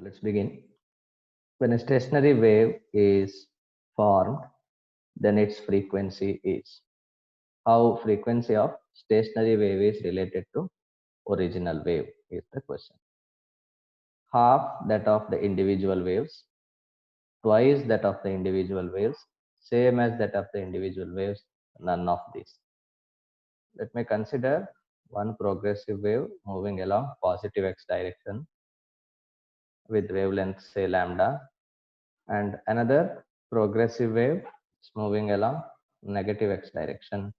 So let's begin. When a stationary wave is formed, then its frequency is. How frequency of stationary wave is related to original wave is the question. Half that of the individual waves, twice that of the individual waves, same as that of the individual waves, none of these. Let me consider one progressive wave moving along positive x direction with wavelength say lambda, and another progressive wave is moving along negative x direction.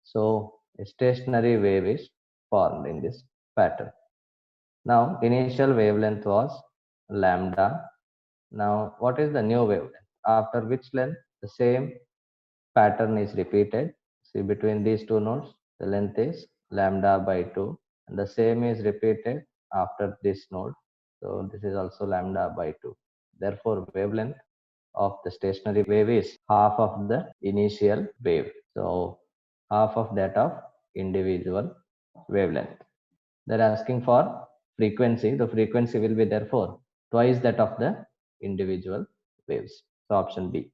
So a stationary wave is formed in this pattern. Now initial wavelength was lambda. Now what is the new wavelength? After which length the same pattern is repeated. See, between these two nodes the length is lambda by 2, and the same is repeated after this node. So this is also lambda by 2. Therefore wavelength of the stationary wave is half of the initial wave. So half of that of individual wavelength. They're asking for frequency. The frequency will be therefore twice that of the individual waves. So option B.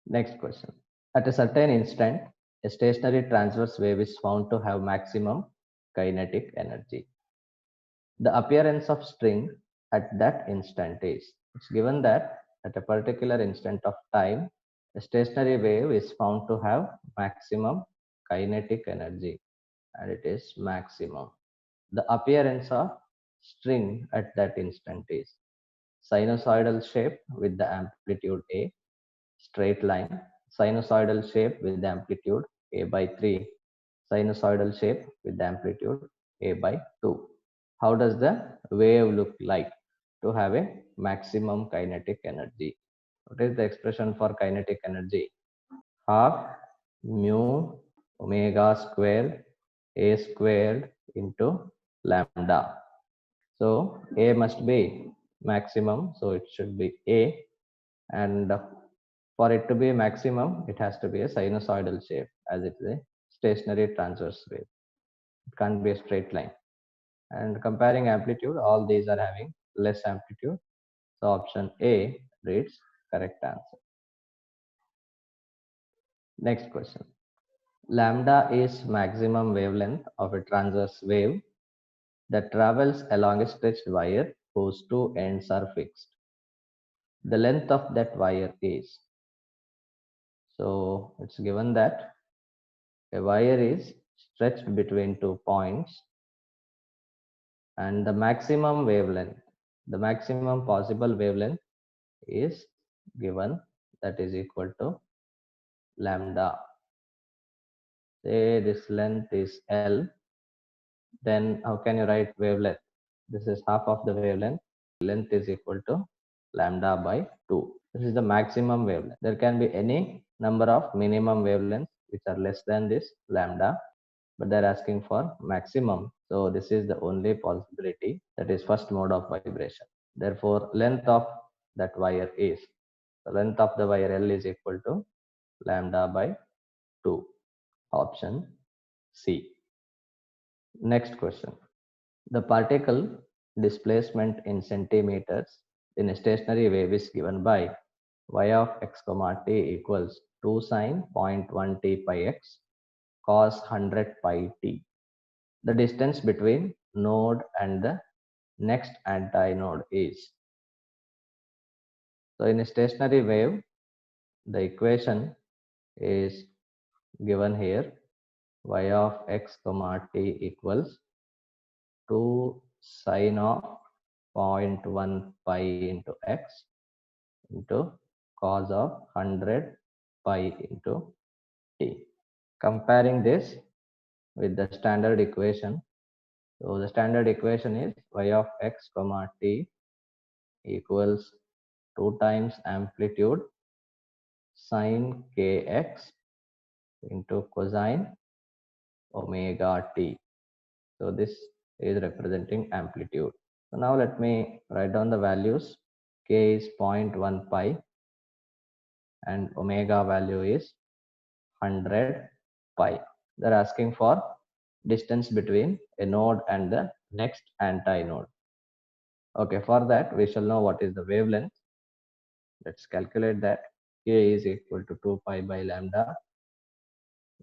Next question. At a certain instant, a stationary transverse wave is found to have maximum kinetic energy. The appearance of string at that instant is. It's given that at a particular instant of time, a stationary wave is found to have maximum kinetic energy, and it is maximum. The appearance of string at that instant is sinusoidal shape with the amplitude A, straight line, sinusoidal shape with the amplitude A by 3, sinusoidal shape with the amplitude A by 2. How does the wave look like to have a maximum kinetic energy? What is the expression for kinetic energy? Half mu omega squared A squared into lambda. So A must be maximum, so it should be A, and for it to be maximum it has to be a sinusoidal shape, as it is a stationary transverse wave. It can't be a straight line. And comparing amplitude, all these are having less amplitude, so option A reads correct answer. Next question. Lambda is maximum wavelength of a transverse wave that travels along a stretched wire whose two ends are fixed. The length of that wire is. So it's given that a wire is stretched between 2 points, and the maximum wavelength, the maximum possible wavelength is given, that is equal to lambda. Say this length is L, then how can you write wavelength? This is half of the wavelength. Length is equal to lambda by 2. This is the maximum wavelength. There can be any number of minimum wavelengths which are less than this lambda, but they're asking for maximum. So this is the only possibility, that is first mode of vibration. Therefore, length of that wire is, the length of the wire L is equal to lambda by 2. Option C. Next question. The particle displacement in centimeters in a stationary wave is given by y of x comma t equals 2 sine 0.1 t pi x cos 100 pi t. The distance between node and the next antinode is. So in a stationary wave, the equation is given here. Y of x comma t equals 2 sine of 0.1 pi into x into cos of 100 pi into t. Comparing this with the standard equation, so the standard equation is y of x comma t equals 2 times amplitude sine kx into cosine omega t. So this is representing amplitude. So now let me write down the values. K is 0.1 pi and omega value is 100 pi. They're asking for distance between a node and the next antinode. Okay, for that we shall know what is the wavelength. Let's calculate that. K is equal to 2 pi by lambda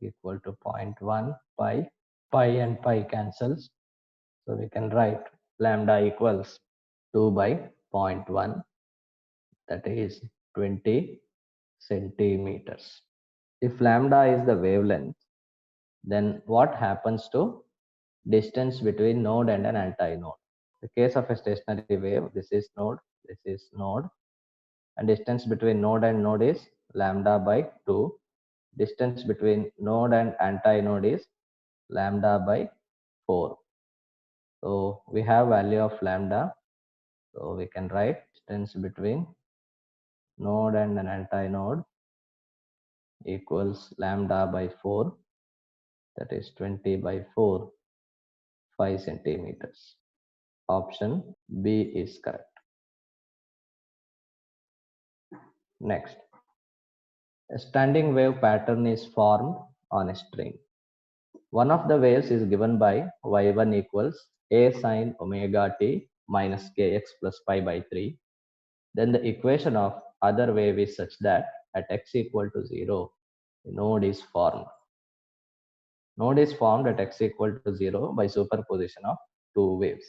equal to 0.1 pi. Pi and pi cancels. So we can write lambda equals 2 by 0.1, that is 20 centimeters. If lambda is the wavelength, then what happens to distance between node and an antinode? The case of a stationary wave, this is node, and distance between node and node is lambda by 2. Distance between node and antinode is lambda by 4. So we have value of lambda. So we can write distance between node and an antinode equals lambda by 4, that is 20 by 4, 5 centimeters. Option B is correct. Next, a standing wave pattern is formed on a string. One of the waves is given by y1 equals a sine omega t minus kx plus pi by 3. Then the equation of other wave is such that at x equal to 0, the node is formed. Node is formed at x equal to 0 by superposition of two waves.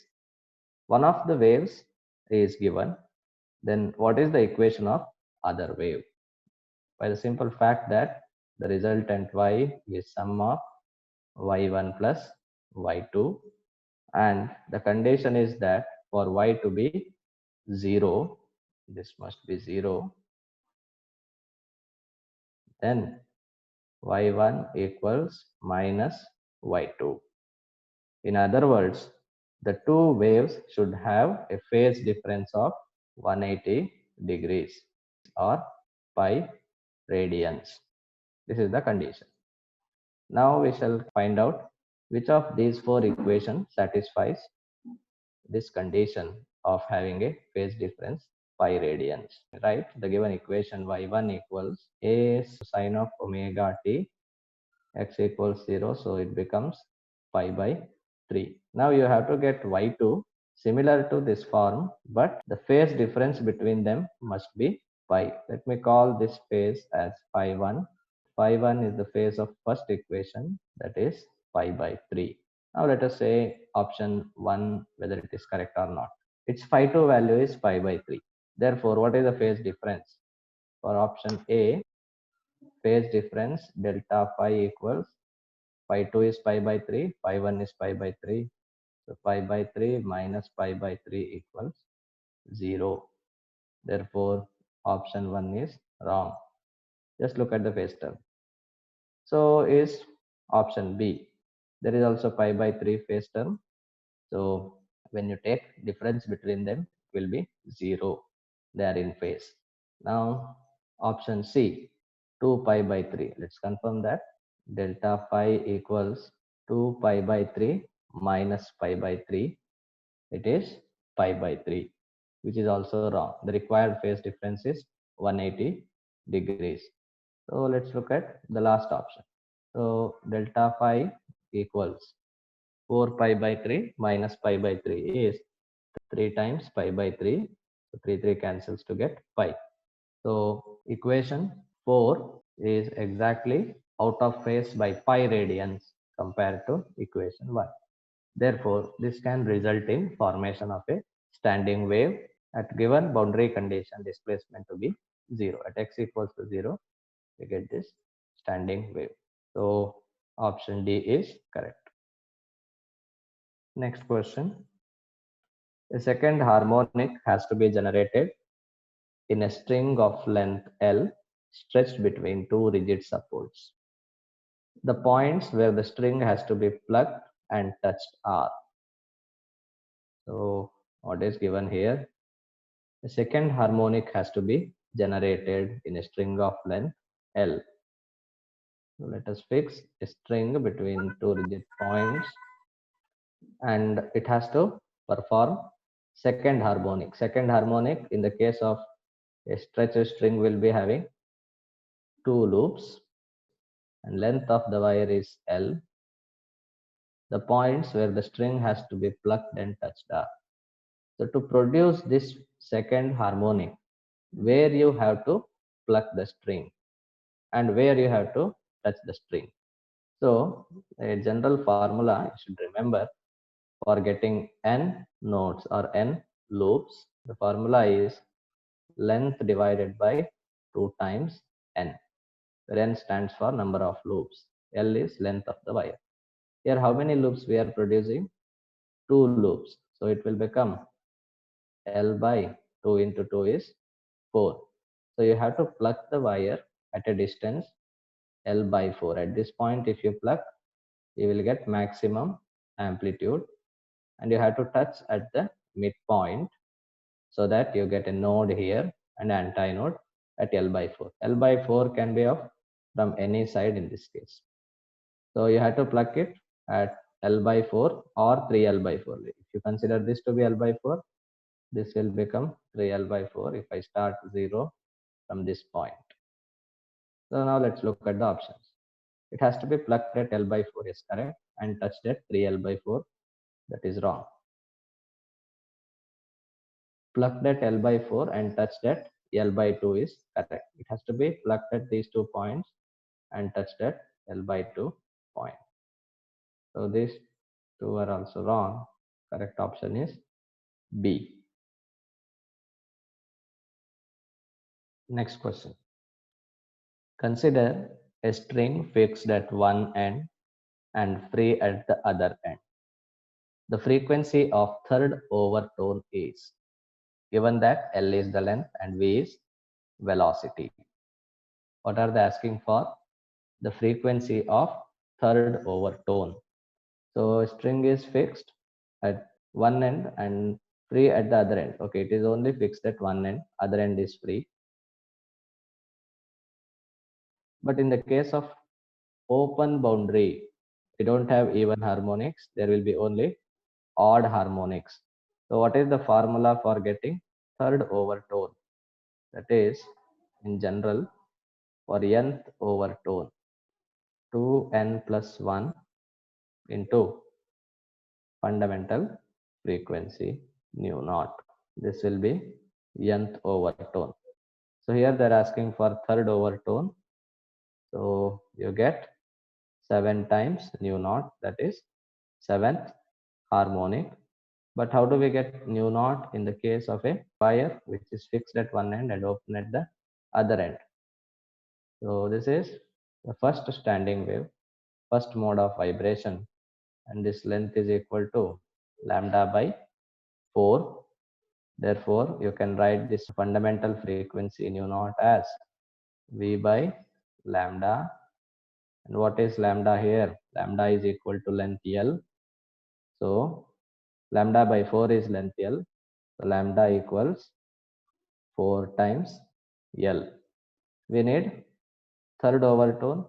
One of the waves is given. Then what is the equation of other wave? By the simple fact that the resultant y is sum of y1 plus y2, and the condition is that for y to be 0, this must be 0, then y1 equals minus y2. In other words, the two waves should have a phase difference of 180 degrees or pi radians. This is the condition. Now we shall find out which of these four equations satisfies this condition of having a phase difference pi radians. Right? The given equation y1 equals a sine of omega t, x equals 0, so it becomes pi by 3. Now you have to get y2 similar to this form, but the phase difference between them must be pi. Let me call this phase as phi 1. Phi 1 is the phase of first equation, that is pi by 3. Now let us say option 1 whether it is correct or not. Its phi 2 value is pi by 3. Therefore, what is the phase difference? For option A, phase difference delta phi equals pi 2 is pi by 3, pi 1 is pi by 3. So pi by 3 minus pi by 3 equals 0. Therefore, option 1 is wrong. Just look at the phase term. So is option B. There is also pi by 3 phase term. So when you take difference between them, it will be 0. They are in phase. Now option C, 2 pi by 3. Let's confirm that. Delta phi equals 2 pi by 3 minus pi by 3. It is pi by 3, which is also wrong. The required phase difference is 180 degrees. So let's look at the last option. So delta phi equals 4 pi by 3 minus pi by 3 is 3 times pi by 3. So 3 cancels to get pi. So equation 4 is exactly out of phase by pi radians compared to equation 1. Therefore, this can result in formation of a standing wave at given boundary condition displacement to be 0. At x equals to 0, we get this standing wave. So option D is correct. Next question. A second harmonic has to be generated in a string of length L stretched between two rigid supports. The points where the string has to be plucked and touched are. So what is given here? A second harmonic has to be generated in a string of length L. So let us fix a string between two rigid points, and it has to perform second harmonic. Second harmonic in the case of a stretched string will be having two loops, and length of the wire is L. The points where the string has to be plucked and touched are. So to produce this second harmonic, where you have to pluck the string and where you have to touch the string. So a general formula you should remember for getting n nodes or n loops. The formula is length divided by 2 times n, where n stands for number of loops. L is length of the wire. Here, how many loops we are producing? 2 loops. So it will become L by 2 into 2 is 4. So you have to pluck the wire at a distance L by 4. At this point, if you pluck, you will get maximum amplitude, and you have to touch at the midpoint so that you get a node here and antinode at L by 4. L by 4 can be of from any side in this case. So you have to pluck it at L by 4 or 3L by 4. If you consider this to be L by 4, this will become 3L by 4 if I start 0 from this point. So now let's look at the options. It has to be plucked at L by 4 is correct, and touched at 3L by 4, that is wrong. Plucked at L by 4 and touched at L by 2 is correct. It has to be plucked at these 2 points and touched at L by 2 point. So these two are also wrong. Correct option is B. Next question. Consider a string fixed at one end and free at the other end. The frequency of third overtone is, given that L is the length and V is velocity. What are they asking for? The frequency of third overtone. So string is fixed at one end and free at the other end. Okay, it is only fixed at one end, other end is free. But in the case of open boundary, we don't have even harmonics, there will be only odd harmonics. So what is the formula for getting third overtone? That is, in general, for nth overtone, 2n plus 1 into fundamental frequency nu naught. This will be nth overtone. So here they're asking for third overtone. So you get 7 times nu naught, that is 7th harmonic. But how do we get nu naught in the case of a wire which is fixed at one end and open at the other end? So this is the first standing wave, first mode of vibration, and this length is equal to lambda by 4. Therefore, you can write this fundamental frequency nu naught as V by lambda. And what is lambda here? Lambda is equal to length L. So lambda by 4 is length L. So lambda equals 4 times L. We need third overtone.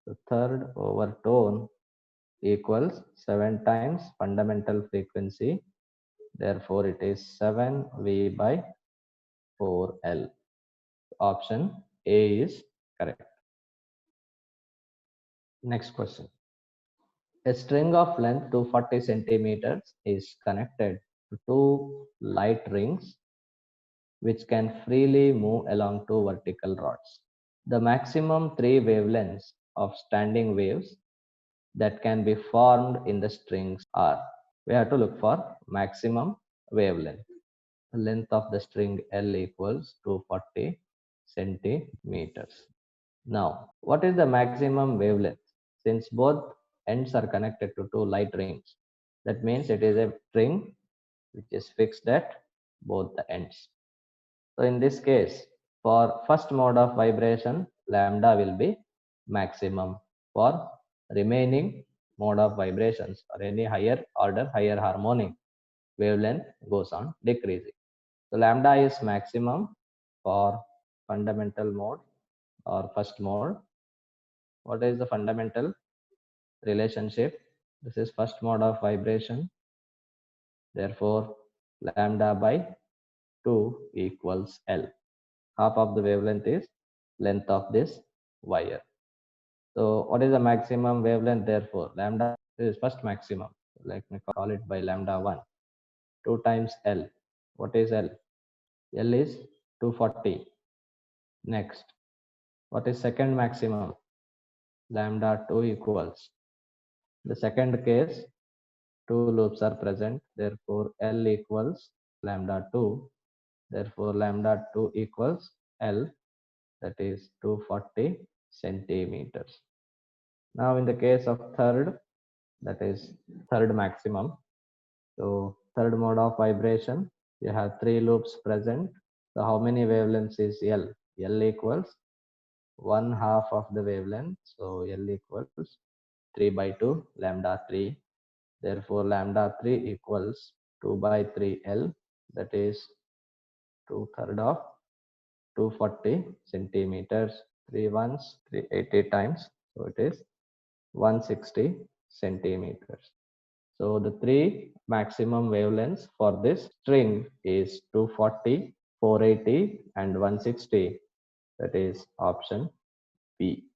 So third overtone equals 7 times fundamental frequency. Therefore, it is 7V by 4L. Option A is correct. Next question. A string of length 240 centimeters is connected to two light rings which can freely move along two vertical rods. The maximum three wavelengths of standing waves that can be formed in the strings are, we have to look for maximum wavelength. The length of the string L equals 240 centimeters. Now, what is the maximum wavelength? Since both ends are connected to two light rings, that means it is a string which is fixed at both the ends. So in this case, for first mode of vibration, lambda will be maximum. For remaining mode of vibrations or any higher order, higher harmonic, wavelength goes on decreasing. So lambda is maximum for fundamental mode or first mode. What is the fundamental relationship? This is first mode of vibration. Therefore, lambda by 2 equals L. Half of the wavelength is length of this wire. So what is the maximum wavelength? Therefore, lambda is first maximum. Let me call it by lambda 1. 2 times L. What is L? L is 240. Next, what is second maximum? Lambda 2 equals. The second case, 2 loops are present. Therefore, L equals lambda 2. Therefore, lambda 2 equals L, that is 240 centimeters. Now, in the case of third, that is third maximum. So, third mode of vibration, you have 3 loops present. So, how many wavelengths is L? L equals 1/2 of the wavelength. So, L equals 3 by 2 lambda 3. Therefore, lambda 3 equals 2 by 3 L, that is 2/3 of 240 centimeters. 3 ones, 380 times. So, it is 160 centimeters. So, the three maximum wavelengths for this string is 240, 480, and 160. That is option B.